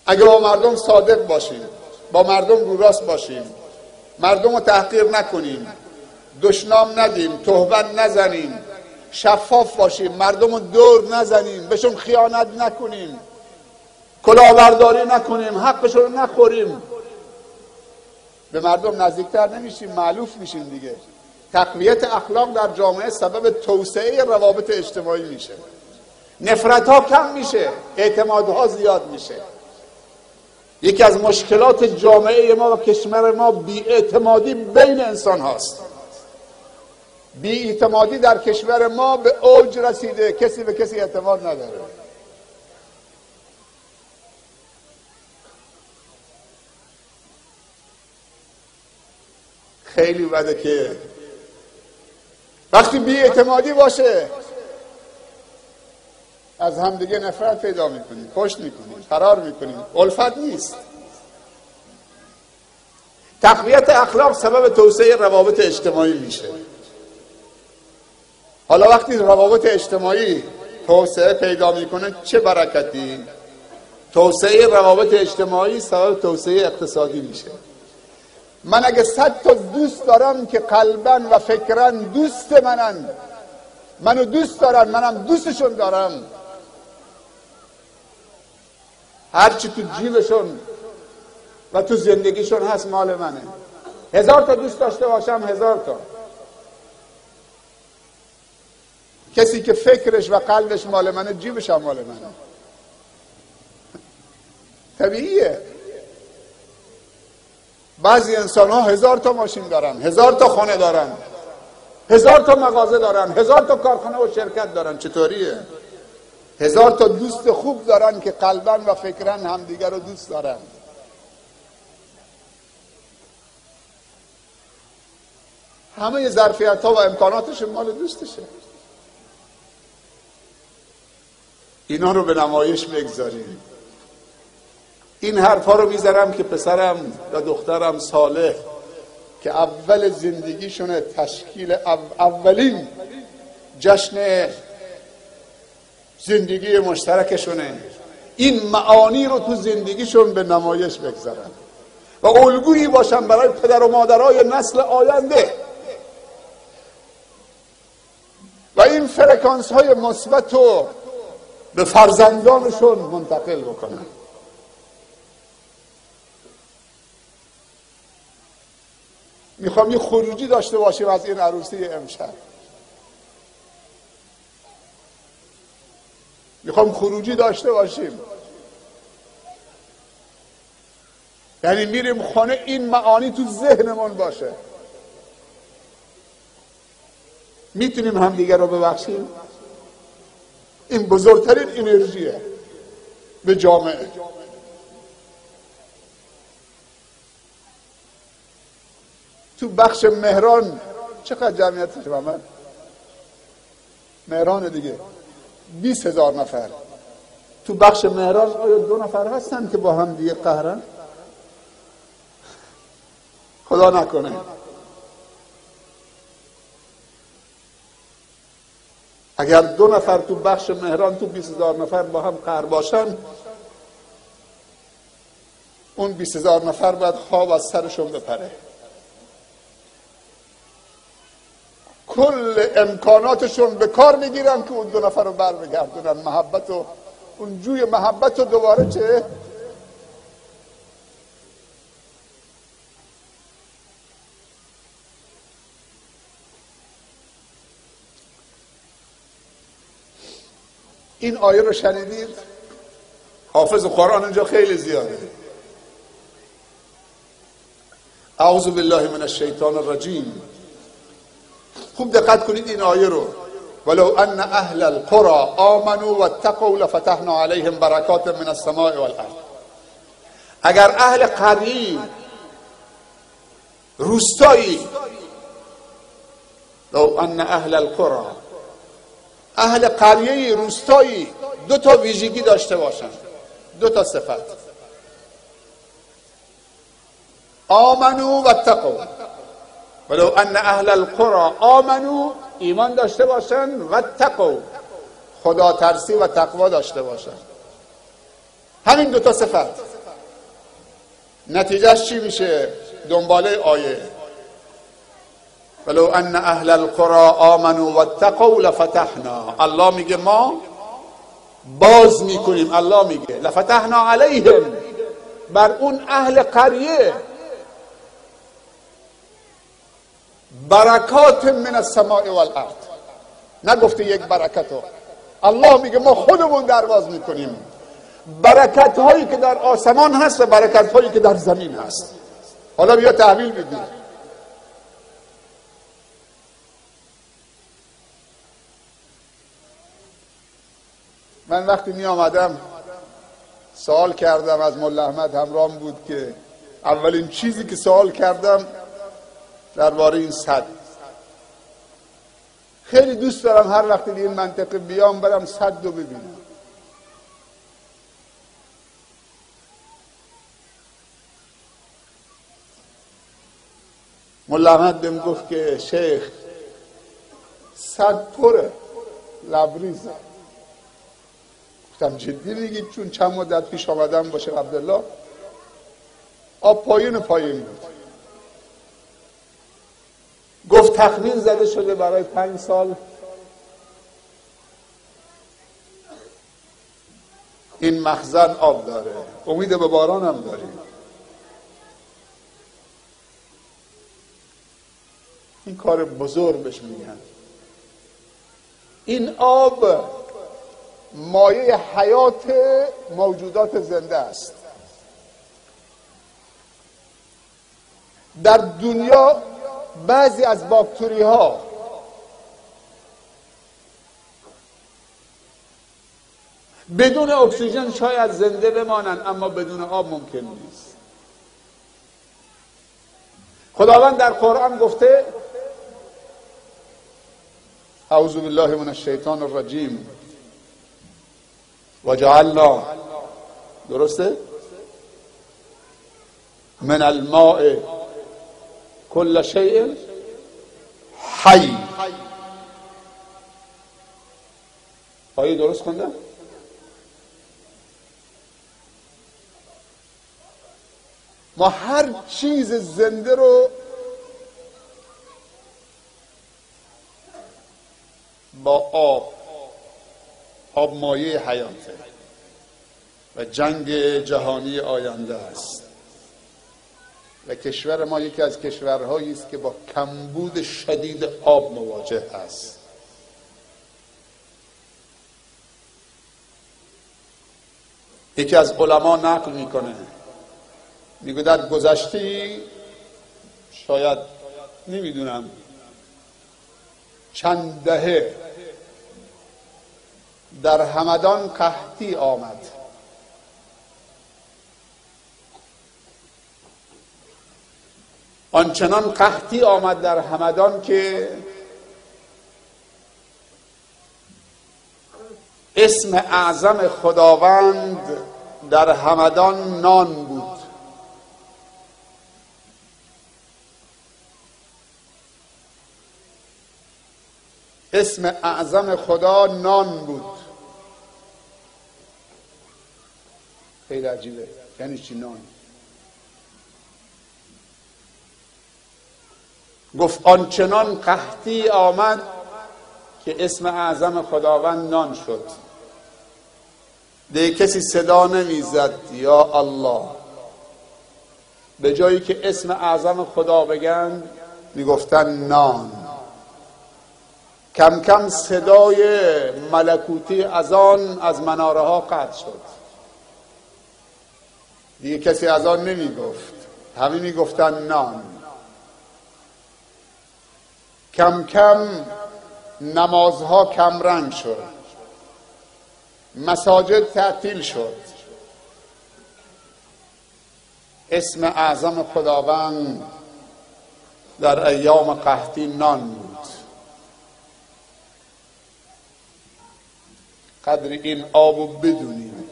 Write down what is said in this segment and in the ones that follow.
اگه با مردم صادق باشیم، با مردم رو راست باشیم، مردم رو تحقیر نکنیم، دشنام ندیم، تهمت نزنیم، شفاف باشیم، مردم رو دور نزنیم، بهشون خیانت نکنیم، کلاهبرداری نکنیم، حقشون رو نخوریم، به مردم نزدیکتر نمیشیم، مألوف میشیم دیگه. تقویت اخلاق در جامعه سبب توسعه روابط اجتماعی میشه، نفرت ها کم میشه، اعتمادها زیاد میشه. یکی از مشکلات جامعه ما و کشور ما بی‌اعتمادی بین انسان هاست. بی‌اعتمادی در کشور ما به اوج رسیده، کسی به کسی اعتماد نداره. خیلی بده که وقتی بی‌اعتمادی باشه از همدیگه نفرت پیدا میکنیم، پشت میکنیم، فرار میکنیم، الفت نیست. تقویت اخلاق سبب توسعه روابط اجتماعی میشه. حالا وقتی روابط اجتماعی توسعه پیدا میکنه چه برکتی؟ توسعه روابط اجتماعی سبب توسعه اقتصادی میشه. من اگه 100 تا دوست دارم که قلباً و فکراً دوست منو دوست دارن، منم دوستشون دارم، هرچی تو جیبشون و تو زندگیشون هست مال منه. 1000 تا دوست داشته باشم، 1000 تا. کسی که فکرش و قلبش مال منه، جیبش هم مال منه. طبیعیه. بعضی انسان ها 1000 تا ماشین دارن، 1000 تا خانه دارن، 1000 تا مغازه دارن، 1000 تا کارخانه و شرکت دارن. چطوریه؟ 1000 تا دوست خوب دارن که قلباً و فکراً همدیگر رو دوست دارن. همه ظرفیت ها و امکاناتش مال دوستشه. اینا رو به نمایش بگذاریم. این حرفا رو میذارم که پسرم و دخترم صالح که اول زندگیشونه، تشکیل اولین جشن زندگی مشترکشونه، این معانی رو تو زندگیشون به نمایش بگذارن و الگویی باشن برای پدر و مادرای نسل آینده و این فرکانس های مثبت رو به فرزندانشون منتقل بکنن. میخوام یه خروجی داشته باشیم از این عروسی امشب. میخوام خروجی داشته باشیم، یعنی میریم خانه این معانی تو ذهنمون باشه. میتونیم همدیگر رو ببخشیم. این بزرگترین انرژیه به جامعه. تو بخش مهران چقدر جمعیتش محمد؟ مهران دیگه 20,000 نفر. تو بخش مهران آیا 2 نفر هستن که با هم دیگه قهرن؟ خدا نکنه. اگر 2 نفر تو بخش مهران تو 20,000 نفر با هم قهر باشن، اون 20,000 نفر باید خواب از سرشون بپره. کل امکاناتشون به کار میگیرن که اون 2 نفر رو بر بگردونن. محبت و اون جوی محبت رو دوباره چه؟ این آیه رو شنیدید؟ حافظ قرآن اینجا خیلی زیاده. اعوذ بالله من الشیطان الرجیم. خوب دقت کنید این آیه رو. ولو ان اهل القرى آمنوا واتقوا لفتحنا عليهم برکات من السماء والارض. اگر اهل قریه، روستایی، لو ان اهل القرى، اهل قریه روستایی 2 تا ویژگی داشته باشن، 2 تا صفت. آمنوا واتقوا. ولو ان اهل القرى آمنوا، ایمان داشته باشن، واتقوا، خدا ترسی و تقوا داشته باشن. همین 2 تا صفت. نتیجهش چی میشه؟ دنباله آیه ولو ان اهل القرى آمنوا واتقوا لفتحنا، الله میگه ما باز میکنیم، الله میگه لفتحنا علیهم، بر اون اهل قریه برکات من السماء والارض، نگفته یک برکتو، الله میگه ما خودمون درواز میکنیم برکت هایی که در آسمان هست و برکت هایی که در زمین هست. حالا بیا تحویل بدیم. من وقتی می آمدم سوال کردم از مولا احمد همراهم بود که اولین چیزی که سوال کردم درباره این سد، خیلی دوست دارم هر وقتی این منطقه بیام برم سد رو ببینم. مولا احمد بهم گفت که شیخ سد پره لبریزه. گفتم جدی میگید؟ چون چند مدت پیش آمدم با شیخ عبدالله آب پایین بود. گفت تخمین زده شده برای 5 سال این مخزن آب داره، امید به باران هم داریم. این کار بزرگ بهش میگن. این آب مایه حیات موجودات زنده است. در دنیا بعضی از باکتری ها بدون اکسیژن شاید زنده بمانند، اما بدون آب ممکن نیست. خداوند در قرآن گفته اعوذ بالله من الشیطان الرجیم وجعلنا، درسته؟ من الماء كل شيء حی. آیه درست خوندم؟ ما هر چیز زنده رو با آب مایه حیاته و جنگ جهانی آینده است و کشور ما یکی از کشورهایی است که با کمبود شدید آب مواجه است. یکی از علما نقل میکنه، میگه در گذشته شاید نمیدونم چند دهه در همدان قحطی آمد. آنچنان قحطی آمد در همدان که اسم اعظم خداوند در همدان نان بود. اسم اعظم خدا نان بود. خیلی عجیبه. یعنی چی نان؟ گفت آنچنان قحطی آمد که اسم اعظم خداوند نان شد. دیگه کسی صدا نمیزد یا الله، به جایی که اسم اعظم خدا بگن میگفتن نان. کم کم صدای ملکوتی اذان از مناره ها قطع شد، دیگه کسی اذان نمیگفت، همه میگفتن نان. کم کم نمازها کم رنگ شد، مساجد تعطیل شد، اسم اعظم خداوند در ایام قحطی نان بود. قدر این آبو بدونیم.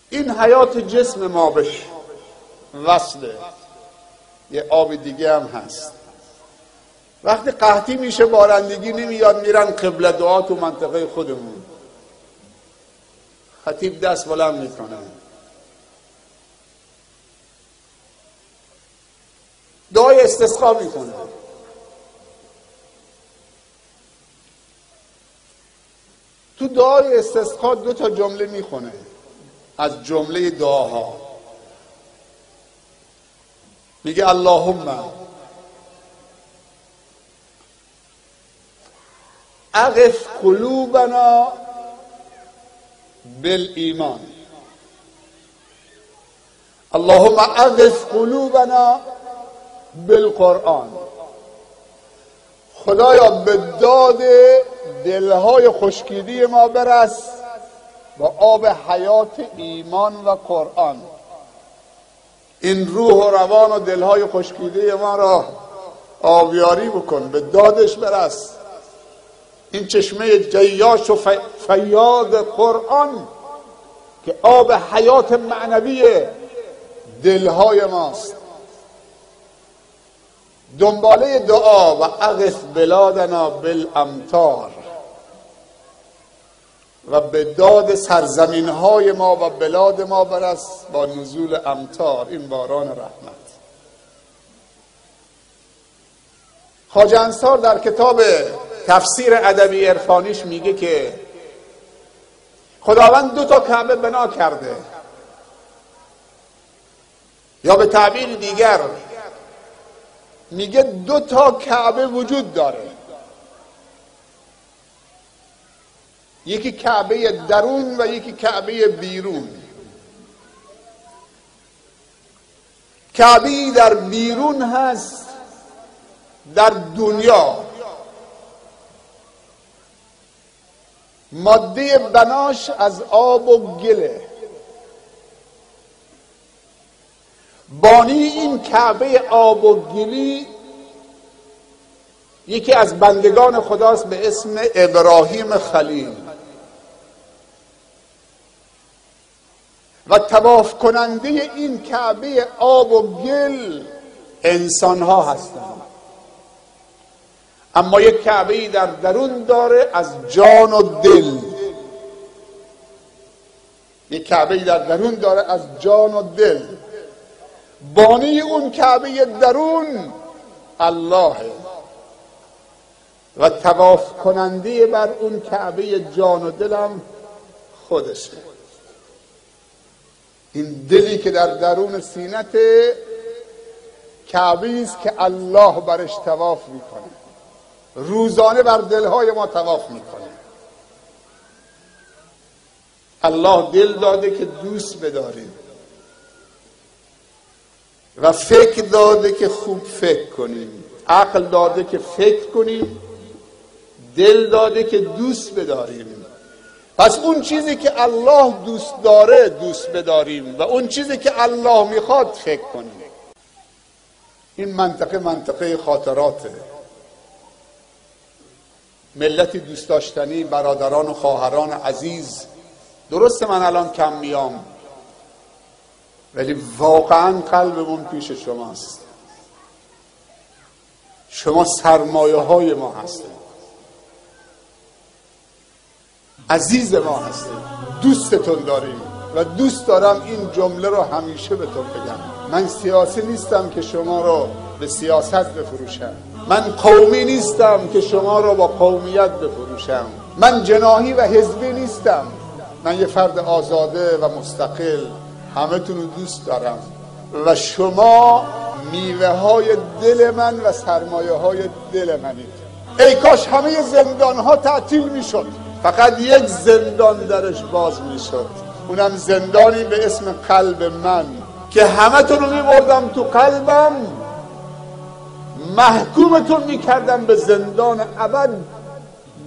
این حیات جسم ما بهش وصله. یه آب دیگه هم هست. وقتی قحطی میشه بارندگی نمیاد میرن قبله دعا تو منطقه خودمون، خطیب دست بلند میکنه دعای استسقا میکنه. تو دعای استسقا 2 تا جمله میخونه از جمله دعاها، میگه اللهم اغث قلوبنا بالایمان، اللهم اغث قلوبنا بالقرآن. خدایا به داد دلهای خشکیده ما برس با آب حیات ایمان و قرآن. این روح و روان و دلهای خشکیده ما را آبیاری بکن، به دادش برس. این چشمه جیاش و فیاض قرآن که آب حیات معنوی دلهای ماست. دنباله دعا و اغث بلادنا بالامطار، و به داد سرزمین های ما و بلاد ما برس با نزول امطار، این باران رحمت. خواجه انصار در کتاب تفسیر ادبی عرفانیش میگه که خداوند 2 تا کعبه بنا کرده، یا به تعبیر دیگر میگه 2 تا کعبه وجود داره، یکی کعبه درون و یکی کعبه بیرون. کعبه در بیرون هست در دنیا، ماده بناش از آب و گله. بانی این کعبه آب و گلی یکی از بندگان خداست به اسم ابراهیم خلیل، و طواف کننده این کعبه آب و گل انسان ها هستند. اما یک کعبه در درون داره از جان و دل، یک کعبه در درون داره از جان و دل. بانی اون کعبه درون اللهه و طواف کننده بر اون کعبه جان و دلم خودشه. این دلی که در درون سینت کعبه است که الله برش طواف میکنه، روزانه بر دلهای ما طواف میکنه. الله دل داده که دوست بداریم و فکر داده که خوب فکر کنیم، عقل داده که فکر کنیم، دل داده که دوست بداریم. پس اون چیزی که الله دوست داره دوست بداریم و اون چیزی که الله میخواد فکر کنیم. این منطقه خاطراته. ملتی دوست داشتنی، برادران و خواهران عزیز، درسته من الان کم میام ولی واقعا قلبمون پیش شماست. شما سرمایه های ما هستید، عزیز ما هستید، دوستتون داریم و دوست دارم این جمله رو همیشه بهتون بگم. من سیاسی نیستم که شما رو به سیاست بفروشم، من قومی نیستم که شما رو با قومیت بفروشم، من جناحی و حزبی نیستم، من یه فرد آزاده و مستقل همه تون رو دوست دارم و شما میوه های دل من و سرمایه های دل منید. ای کاش همه زندان ها تعطیل میشد، فقط یک زندان درش باز میشد، اونم زندانی به اسم قلب من که همه تون رو میبردم تو قلبم، محکومتون میکردم به زندان ابد،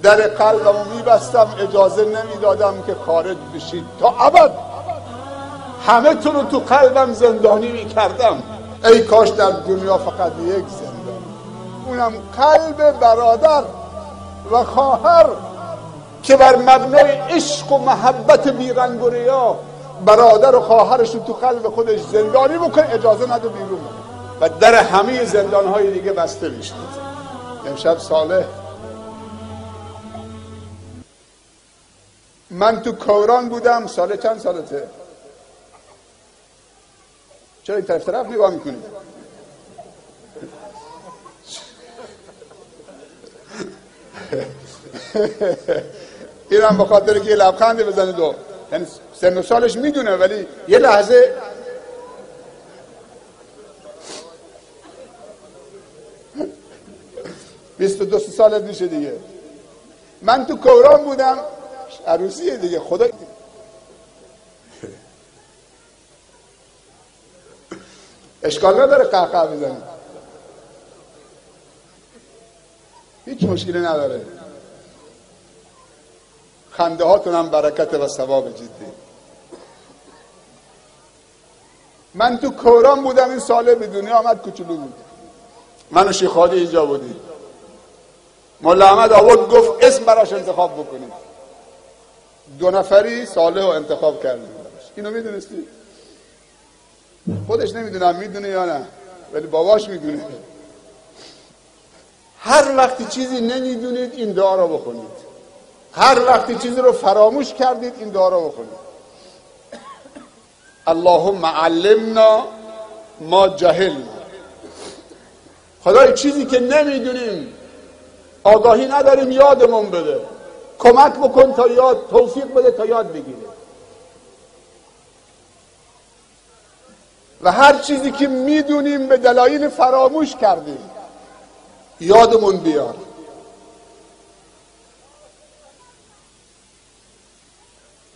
در قلبم رو میبستم، اجازه نمیدادم که خارج بشید تا ابد، همه تون رو تو قلبم زندانی میکردم. ای کاش در دنیا فقط یک زندان، اونم قلب برادر و خواهر که بر مبنای عشق و محبت بیرنگ و ریا برادر و خواهرش رو تو قلب خودش زندانی بکنه، اجازه نده بیرون و در همه زندانهای دیگه بسته میشد. امشب صالح. من تو کوران بودم. سال چند سالته؟ چرا این طرف نگاه میکنی؟ این هم بخاطر که یه لبخنده بزنه دو، یعنی سن و سالش میدونه ولی یه لحظه بیست و دو سالت میشه دیگه. من تو کوران بودم. عروسیه دیگه. خدا اشکال نداره قهقه بزنی، هیچ مشکلی نداره. خنده هاتون هم برکت و ثواب جدی. من تو کوران بودم. این ساله به دنیا آمد، کوچولو بود. من و شیخ هادی اینجا بودیم. مولا احمد آورد گفت اسم براش انتخاب بکنید. 2 نفری صالح رو انتخاب کردیم. اینو میدونستی؟ خودش نمیدونم میدونه یا نه، ولی باباش میدونه. هر وقتی چیزی نمیدونید این دعا رو بخونید. هر وقتی چیزی رو فراموش کردید این دعا رو بخونید. اللهم علمنا ما جهلنا. خدای چیزی که نمیدونیم، آگاهی نداریم، یادمون بده. کمک بکن تا یاد، توفیق بده تا یاد بگیره. و هر چیزی که میدونیم به دلایل فراموش کردیم یادمون بیار.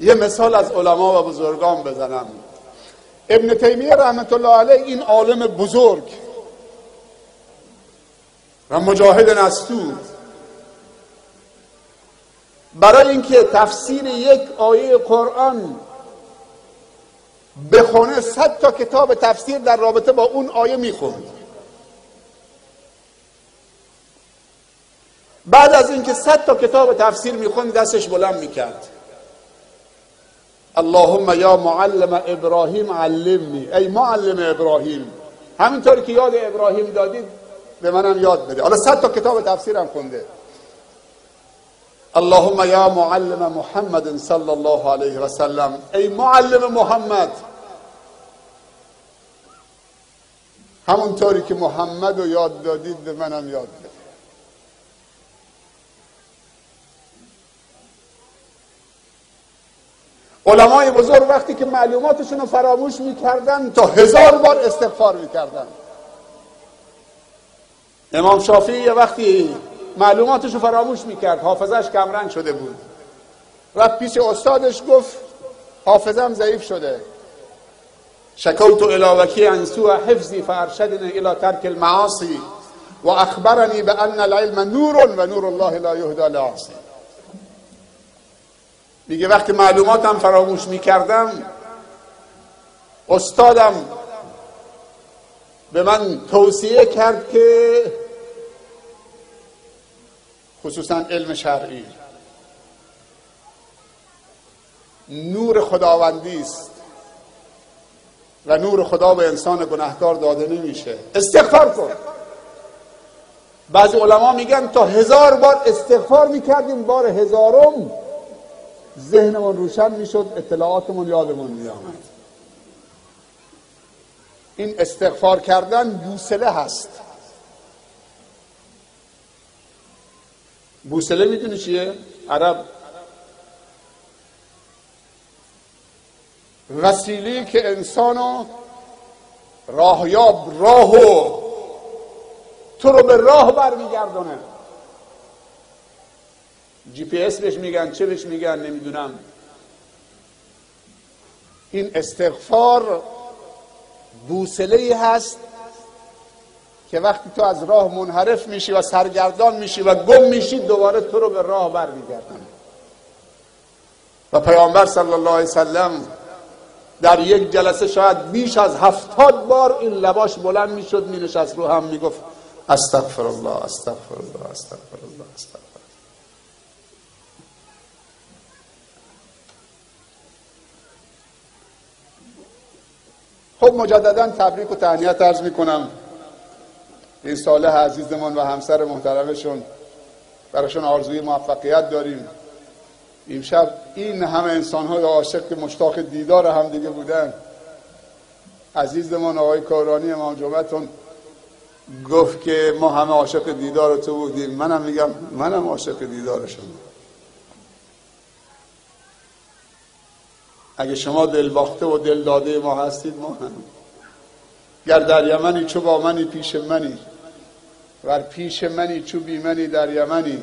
یه مثال از علما و بزرگان بزنم. ابن تیمیه رحمت الله علیه، این عالم بزرگ و مجاهد نستور، برای اینکه تفسیر یک آیه قرآن بخونه 100 تا کتاب تفسیر در رابطه با اون آیه میخوند. بعد از اینکه 100 تا کتاب تفسیر میخوند دستش بلند میکرد. اللهم یا معلم ابراهیم علمنی. ای معلم ابراهیم، همینطوری که یاد ابراهیم دادید به منم یاد بده. حالا 100 تا کتاب تفسیر هم خونده. اللهم یا معلم محمد صلی الله علیه و سلم. ای معلم محمد، همونطوری که محمد رو یاد دادید به منم یاد بده. علمای بزرگ وقتی که معلوماتشون رو فراموش میکردن تا 1000 بار استغفار میکردن. امام شافعی یه وقتی معلوماتش رو فراموش میکرد، حافظش کمرنگ شده بود، رفت پیش استادش گفت حافظم ضعیف شده. شکوت الی وکی عن سوء حفظی فارشدنی الی ترک المعاصی و اخبرنی بان العلم نور و نور الله لا یهدی لعاصی. میگه وقتی معلوماتم فراموش میکردم استادم به من توصیه کرد که خصوصا علم شرعی نور خداوندی است و نور خدا به انسان گناهکار داده نمیشه، استغفار کن. بعضی علما میگن تا 1000 بار استغفار میکردیم، بار 1000م ذهنمون روشن میشد، اطلاعاتمون یادمون میآمد. این استغفار کردن بوصله هست. بوصله میدونی چیه؟ عرب وسیله‌ای که انسانو راهیاب، راهو تو رو به راه برمیگردونه. جی پی اس بهش میگن، چه بهش میگن نمیدونم. این استغفار بوصله‌ای هست که وقتی تو از راه منحرف میشی و سرگردان میشی و گم میشی دوباره تو رو به راه برمیگردونه. و پیامبر صلی الله علیه وسلم در یک جلسه شاید بیش از 70 بار این لباش بلند میشد، مینشست رو هم میگفت استغفر الله استغفر الله استغفر الله استغفر. خب مجددا تبریک و تهنیت عرض میکنم این صالح عزیزمون و همسر محترمشون براشون آرزوی موفقیت داریم. امشب این همه انسان‌های عاشق که مشتاق دیدار هم دیگه بودن، عزیزمون آقای کارانی امام جمعتون گفت که ما همه عاشق دیدار تو بودیم. منم میگم منم عاشق دیدارشون. اگه شما دل باخته و دل داده ما هستید، ما هم. گر در یمنی چو با منی پیش منی، ور پیش منی چو بی منی در یمنی،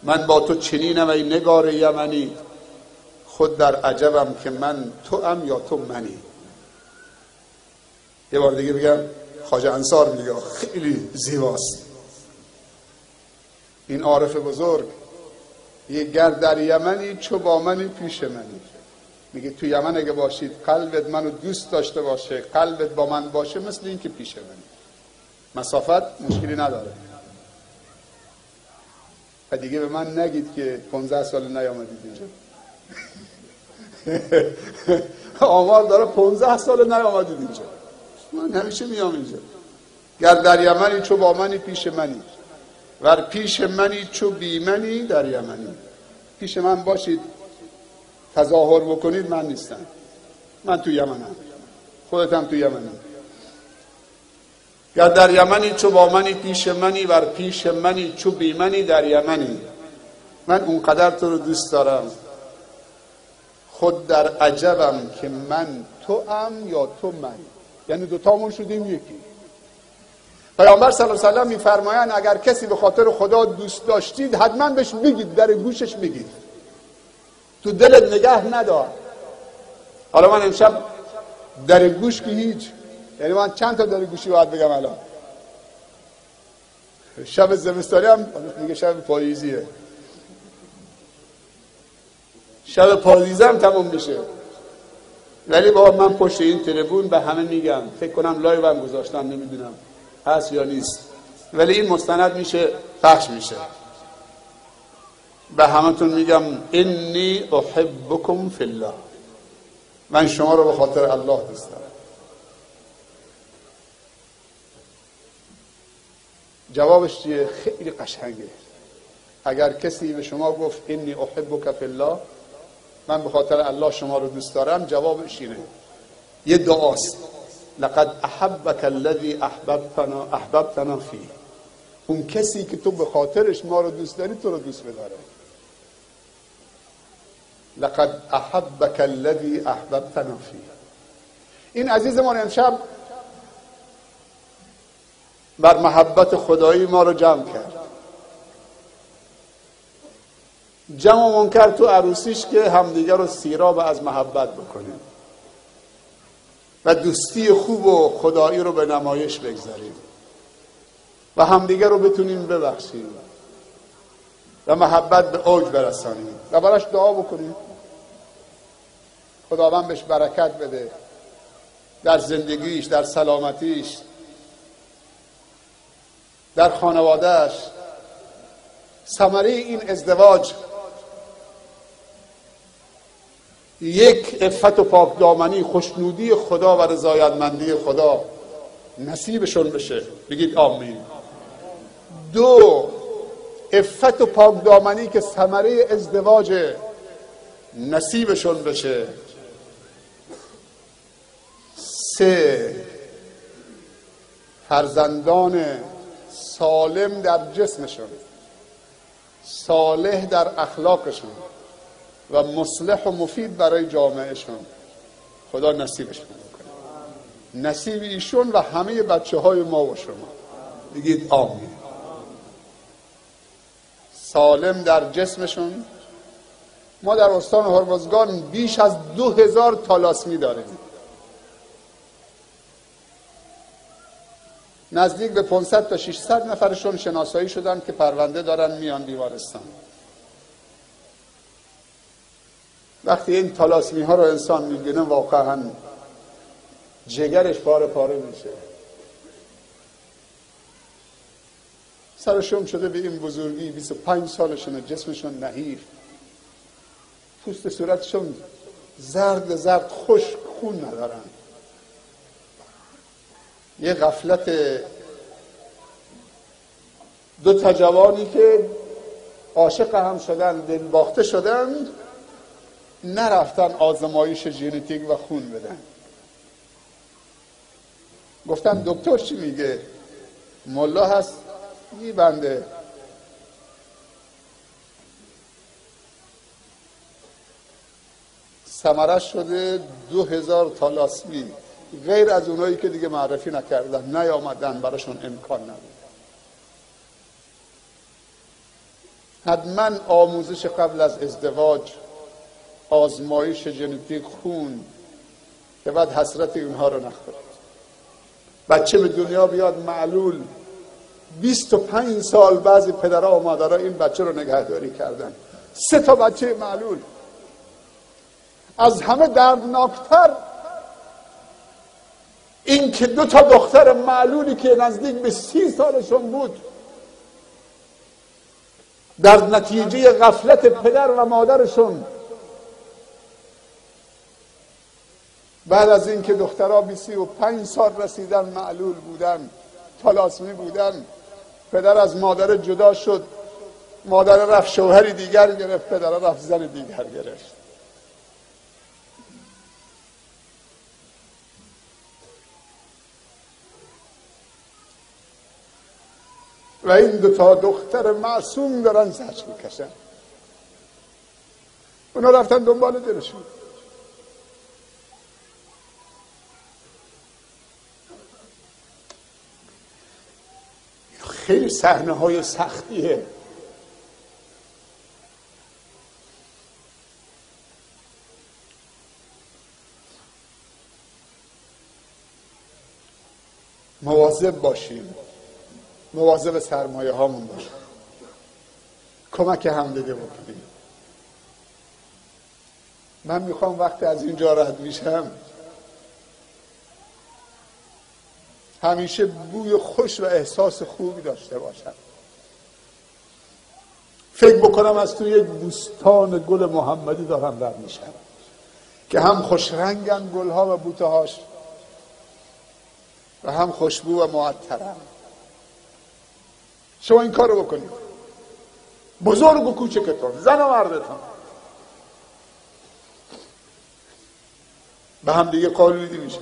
من با تو چنینم ای نگار یمنی، خود در عجبم که من تو ام یا تو منی. یه بار دیگه بگم، خواجه انصار میگه، خیلی زیباست این عارف بزرگ. یه گر در یمنی چو با منی پیش منی، میگه تو یمن اگه باشید قلبت منو دوست داشته باشه، قلبت با من باشه، مثل این که پیش منی، مسافت مشکلی نداره. و دیگه به من نگید که 15 سال نیامدید اینجا. آمار داره 15 سال نیامدید اینجا. من همیشه میام اینجا. گر در یمنی چو با منی پیش منی، ور پیش منی چو بی منی در یمنی. پیش من باشید تظاهر بکنید من نیستم، من تو یمنم، خودت هم تو یمنی. گر در یمنی چو با منی پیش منی، ور پیش منی چو بی منی در یمنی. من اونقدر تو رو دوست دارم، خود در عجبم که من تو ام یا تو من، یعنی دوتامون شدیم یکی. پیامبر صلی الله علیه و سلم میفرمایند اگر کسی به خاطر خدا دوست داشتید حتما بهش بگید، در گوشش بگید، تو دلت نگه ندار. حالا من امشب در گوش که هیچ، یعنی من چند تا در گوشی باید بگم الان؟ شب زمستانی هم میگه شب پاییزیه، شب پاییزی هم تموم میشه. ولی با من پشت این تلفن به همه میگم، فکر کنم لایو هم گذاشتم، نمیدونم هست یا نیست، ولی این مستند میشه پخش میشه. به همتون میگم انی احبکم فی الله، من شما رو به خاطر الله دوست دارم. جوابش چیه؟ خیلی قشنگه. اگر کسی به شما گفت انی احبک فی الله، من به خاطر الله شما رو دوست دارم، جوابش اینه، یه دعاست، لقد احبک الذی احببتنا فیه. اون کسی که تو به خاطرش ما رو دوست داری تو رو دوست بداره. لقد احبک الذی احببتنا فیه. این عزیزمان امشب بر محبت خدایی ما رو جمع کرد. جمعمون کرد تو عروسیش که همدیگر رو سیراب از محبت بکنیم و دوستی خوب و خدایی رو به نمایش بگذاریم و همدیگر رو بتونیم ببخشیم و محبت به اوج برسانیم و براش دعا بکنیم خداوند بهش برکت بده در زندگیش، در سلامتیش، در خانوادهش. ثمره این ازدواج یک عفت و پاکدامنی، خوشنودی خدا و رضایتمندی خدا نصیبشون بشه. بگید آمین. دو، عفت و پاکدامنی که ثمره ازدواج نصیبشون بشه. سه، فرزندان سالم در جسمشون، صالح در اخلاقشون و مصلح و مفید برای جامعهشون خدا نصیبشون بکنه. نصیب ایشون و همه بچه های ما و شما. بگید آمین. سالم در جسمشون. ما در استان هرمزگان بیش از 2000 تالاسمی داریم، نزدیک به 500 تا 600 نفرشون شناسایی شدن که پرونده دارن میان بیمارستان. وقتی این تالاسمی ها رو انسان میبینه واقعا جگرش پاره پاره میشه. سرشون شده به این بزرگی، 25 سالشونه، جسمشون نحیف، پوست صورتشون زرد خشک، خون ندارن. یه غفلت دو تا جوانی که عاشق هم شدن، دل باخته شدن، نرفتن آزمایش ژنتیک و خون بدن. گفتن دکتر چی میگه؟ ملا هست میبنده. ثمرش شده 2000 تالاسمی، غیر از اونایی که دیگه معرفی نکردن، نیامدن، براشون امکان نبود. حتما آموزش قبل از ازدواج، آزمایش ژنتیک، خون، که بعد حسرت اونها رو نخورید. بچه به دنیا بیاد معلول، 25 سال بعضی پدرها و مادرها این بچه رو نگهداری کردن، 3 تا بچه معلول. از همه دردناکتر این که 2 تا دختر معلولی که نزدیک به 30 سالشون بود، در نتیجه غفلت پدر و مادرشون، بعد از این که دخترها 35 سال رسیدن معلول بودن، تالاسمی بودن، پدر از مادر جدا شد، مادر رفت شوهری دیگر گرفت، پدر رفت زن دیگر گرفت. و این 2 تا دختر معصوم دارن زجر میکشن. اونا رفتن دنبال دلشون. خیلی صحنه های سختیه. مواظب باشیم، مواظب سرمایه هامون باشیم، کمک همدیگه بکنیم. من میخوام وقتی از اینجا رد میشم همیشه بوی خوش و احساس خوبی داشته باشم. فکر بکنم از توی یک بوستان گل محمدی دارم رد میشم که هم خوش رنگن گلها و بوتهاش و هم خوشبو و معطرن. شما این کار رو بکنید، بزرگ و کوچکتون، زن و مردتون، به هم دیگه قالودی میشه.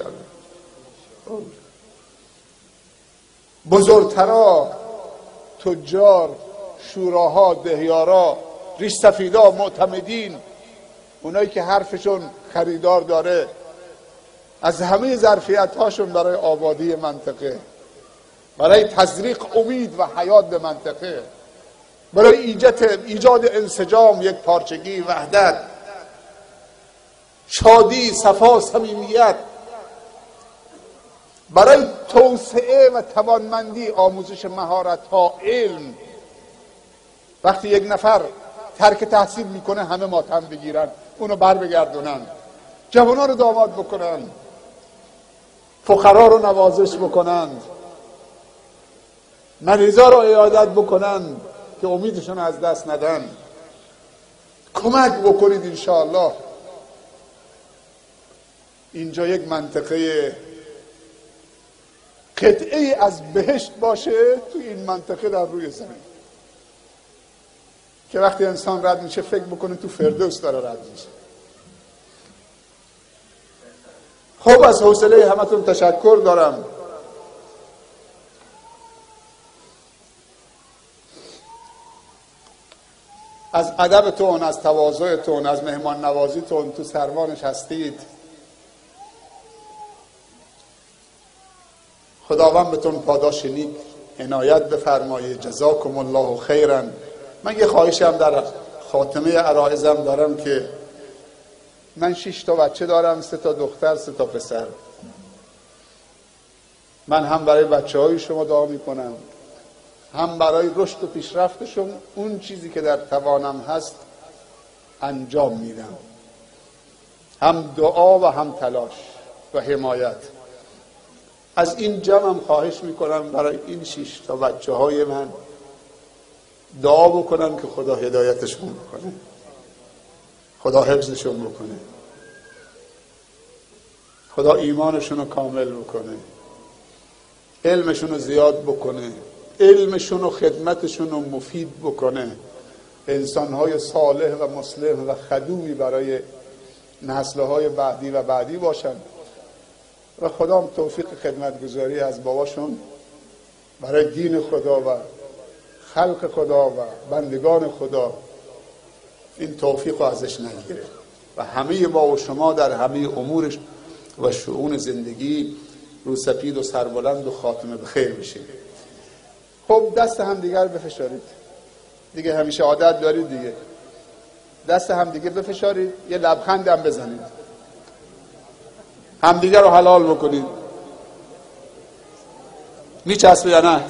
بزرگترا، تجار، شوراها، دهیارا، ریش سفیدا، معتمدین، اونایی که حرفشون خریدار داره، از همه ظرفیت هاشون برای آبادی منطقه، برای تزریق امید و حیات به منطقه، برای ایجاد انسجام، یک پارچگی، وحدت، شادی، صفا، صمیمیت، برای توسعه و توانمندی، آموزش مهارت‌ها، علم. وقتی یک نفر ترک تحصیل میکنه همه ماتم بگیرن، اونو بر بگردونن، جوانان رو داماد بکنن، فقرا رو نوازش بکنن، مریضا رو عیادت بکنن که امیدشون از دست ندن. کمک بکنید انشاءالله اینجا یک منطقه قطعه از بهشت باشه تو این منطقه در روی زمین، که وقتی انسان رد میشه فکر بکنه تو فردوس داره رد میشه. خب از حوصله همتون تشکر دارم. از ادبتون، از تواضعتون، از مهمان نوازیتون تو سروانش هستید. خداوند بهتون پاداش نیک عنایت بفرمایه. جزاکم الله خیرا. من یه خواهشم در خاتمه عرایزم دارم که من 6 تا بچه دارم، 3 تا دختر، 3 تا پسر. من هم برای بچه های شما دعا میکنم، هم برای رشد و پیشرفتشون اون چیزی که در توانم هست انجام میدم، هم دعا و هم تلاش و حمایت. از این جمعم خواهش میکنم برای این 6 تا بچه های من دعا بکنم که خدا هدایتشون بکنه، خدا حفظشون بکنه، خدا ایمانشون رو کامل بکنه، علمشون رو زیاد بکنه، علمشون و خدمتشون رو مفید بکنه، انسانهای صالح و مصلح و خدومی برای نسلهای بعدی و بعدی باشن و خدا هم توفیق خدمتگزاری از باباشون برای دین خدا و خلق خدا و بندگان خدا این توفیق رو ازش نگیره و همه ما و شما در همه امورش و شؤون زندگی رو سپید و سربلند و خاتمه بخیر بشیم. خب دست هم دیگر بفشارید دیگه، همیشه عادت دارید دیگه، دست هم دیگه بفشارید، یه لبخند هم بزنید، هم دیگر رو حلال بکنید. میچسبه یا نه؟